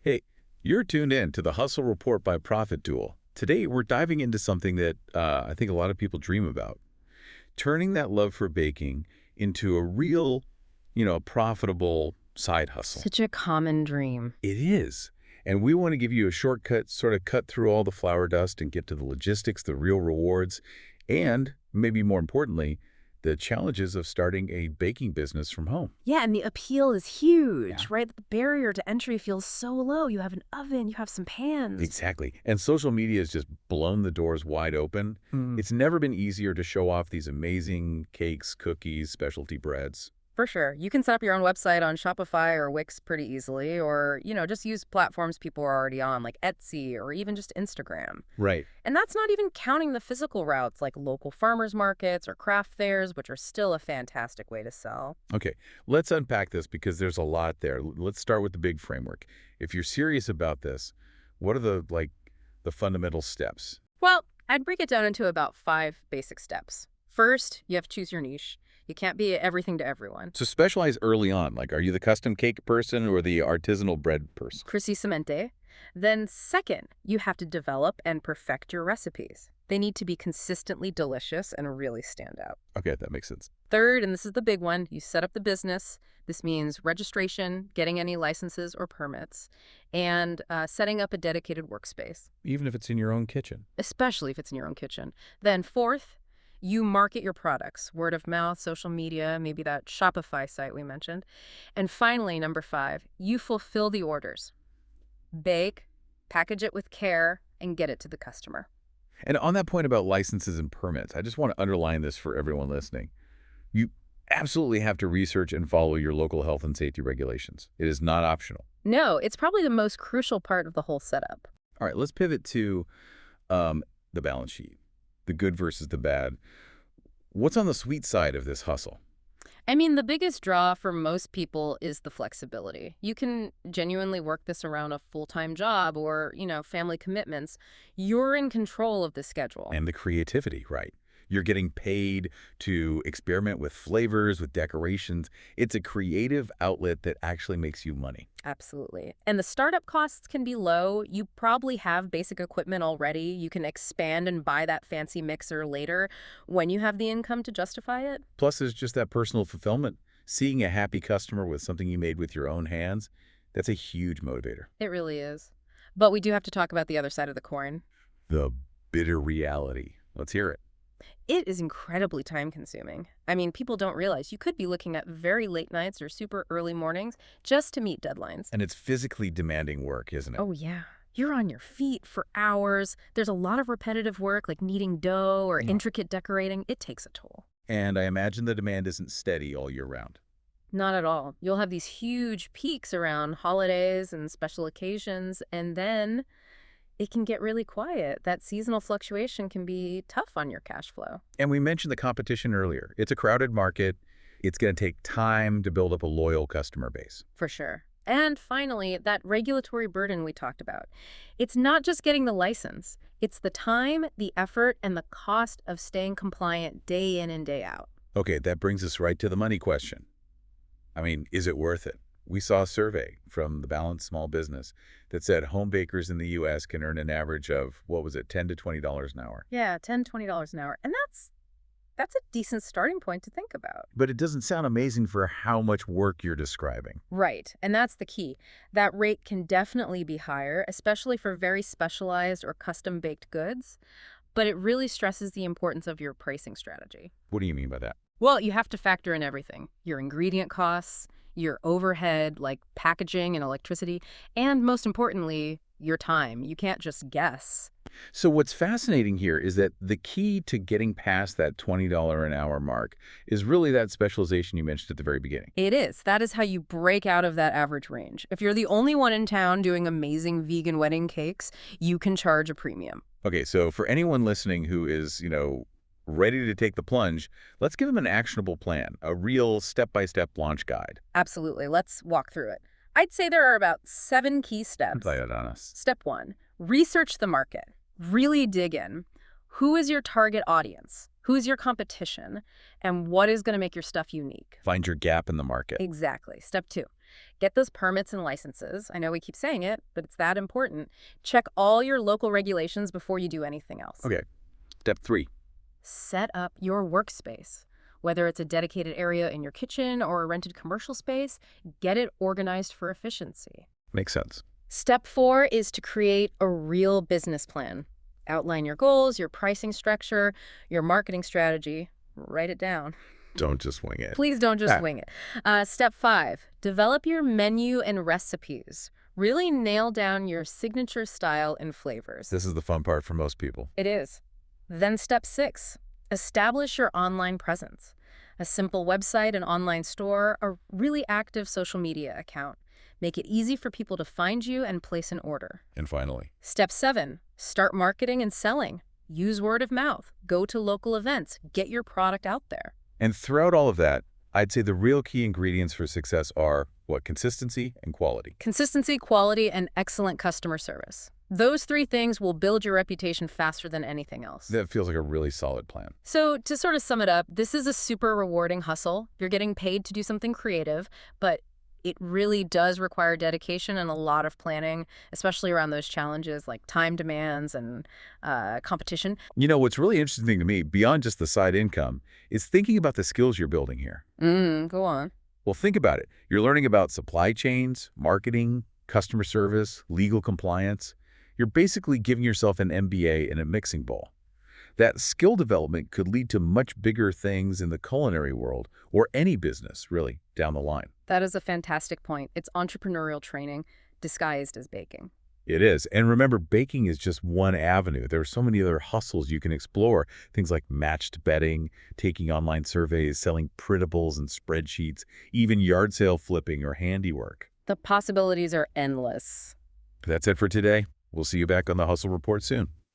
Hey, you're tuned in to the Hustle Report by Profit Tool. Today, we're diving into something that I think a lot of people dream about. Turning that love for baking into a real, profitable side hustle. Such a common dream. It is. And we want to give you a shortcut, sort of cut through all the flour dust and get to the logistics, the real rewards, and maybe more importantly, the challenges of starting a baking business from home. Yeah, and the appeal is huge, Yeah. right? The barrier to entry feels so low. You have an oven, you have some pans. Exactly. And social media has just blown the doors wide open. Mm. It's never been easier to show off these amazing cakes, cookies, specialty breads. For sure. You can set up your own website on Shopify or Wix pretty easily, or, just use platforms people are already on, like Etsy or even just Instagram. Right. And that's not even counting the physical routes like local farmers markets or craft fairs, which are still a fantastic way to sell. Okay, let's unpack this because there's a lot there. Let's start with the big framework. If you're serious about this, what are the fundamental steps? Well, I'd break it down into about 5 basic steps. First, you have to choose your niche. You can't be everything to everyone. So specialize early on. Like, are you the custom cake person or the artisanal bread person? Precisamente. Then second, you have to develop and perfect your recipes. They need to be consistently delicious and really stand out. Okay, that makes sense. Third, and this is the big one, you set up the business. This means registration, getting any licenses or permits, and setting up a dedicated workspace, Even if it's in your own kitchen. especially if it's in your own kitchen. Then fourth, you market your products, word of mouth, social media, maybe that Shopify site we mentioned. And finally, number 5, you fulfill the orders. Bake, package it with care, and get it to the customer. And on that point about licenses and permits, I just want to underline this for everyone listening. You absolutely have to research and follow your local health and safety regulations. It is not optional. No, it's probably the most crucial part of the whole setup. All right, let's pivot to the balance sheet, the good versus the bad. What's on the sweet side of this hustle? I mean, the biggest draw for most people is the flexibility. You can genuinely work this around a full-time job or, family commitments. You're in control of the schedule. And the creativity, right? You're getting paid to experiment with flavors, with decorations. It's a creative outlet that actually makes you money. Absolutely. And the startup costs can be low. You probably have basic equipment already. You can expand and buy that fancy mixer later when you have the income to justify it. Plus, there's just that personal fulfillment. Seeing a happy customer with something you made with your own hands, that's a huge motivator. It really is. But we do have to talk about the other side of the coin. The bitter reality. Let's hear it. It is incredibly time-consuming. I mean, people don't realize you could be looking at very late nights or super early mornings just to meet deadlines. And it's physically demanding work, isn't it? Oh, yeah. You're on your feet for hours. There's a lot of repetitive work like kneading dough or Yeah. intricate decorating. It takes a toll. And I imagine the demand isn't steady all year round. Not at all. You'll have these huge peaks around holidays and special occasions, and then it can get really quiet. That seasonal fluctuation can be tough on your cash flow. And we mentioned the competition earlier. It's a crowded market. It's going to take time to build up a loyal customer base. For sure. And finally, that regulatory burden we talked about. It's not just getting the license. It's the time, the effort, and the cost of staying compliant day in and day out. Okay, that brings us right to the money question. I mean, is it worth it? We saw a survey from the Balanced Small Business that said home bakers in the U.S. can earn an average of, $10 to $20 an hour. Yeah, $10, $20 an hour. And that's a decent starting point to think about. But it doesn't sound amazing for how much work you're describing. Right, and that's the key. That rate can definitely be higher, especially for very specialized or custom-baked goods, but it really stresses the importance of your pricing strategy. What do you mean by that? Well, you have to factor in everything. Your ingredient costs, your overhead, like packaging and electricity, and most importantly, your time. You can't just guess. So what's fascinating here is that the key to getting past that $20 an hour mark is really that specialization you mentioned at the very beginning. It is. That is how you break out of that average range. If you're the only one in town doing amazing vegan wedding cakes, you can charge a premium. Okay, so for anyone listening who is, ready to take the plunge, let's give them an actionable plan, a real step-by-step launch guide. Absolutely. Let's walk through it. I'd say there are about 7 key steps. Lay it on us. Step 1, research the market. Really dig in. Who is your target audience? Who's your competition? And what is going to make your stuff unique? Find your gap in the market. Exactly. Step 2, Get those permits and licenses. I know we keep saying it, but it's that important. Check all your local regulations before you do anything else. Okay. Step 3. Set up your workspace. Whether it's a dedicated area in your kitchen or a rented commercial space, get it organized for efficiency. Makes sense. Step 4 is to create a real business plan. Outline your goals, your pricing structure, your marketing strategy. Write it down. Don't just wing it. Please don't just wing it. Step 5, develop your menu and recipes. Really nail down your signature style and flavors. This is the fun part for most people. It is. Then step 6, establish your online presence. A simple website, an online store, a really active social media account. Make it easy for people to find you and place an order. And finally, Step 7, start marketing and selling. Use word of mouth. Go to local events. Get your product out there. and throughout all of that, I'd say the real key ingredients for success are, what, consistency and quality. Consistency, quality, and excellent customer service. Those 3 things will build your reputation faster than anything else. That feels like a really solid plan. So to sort of sum it up, this is a super rewarding hustle. You're getting paid to do something creative, but it really does require dedication and a lot of planning, especially around those challenges like time demands and competition. You know, what's really interesting to me, beyond just the side income, is thinking about the skills you're building here. Go on. Well, think about it. You're learning about supply chains, marketing, customer service, legal compliance. You're basically giving yourself an MBA in a mixing bowl. That skill development could lead to much bigger things in the culinary world, or any business, really, down the line. That is a fantastic point. It's entrepreneurial training disguised as baking. It is. And remember, baking is just one avenue. There are so many other hustles you can explore. Things like matched betting, taking online surveys, selling printables and spreadsheets, even yard sale flipping or handiwork. The possibilities are endless. That's it for today. We'll see you back on the Hustle Report soon.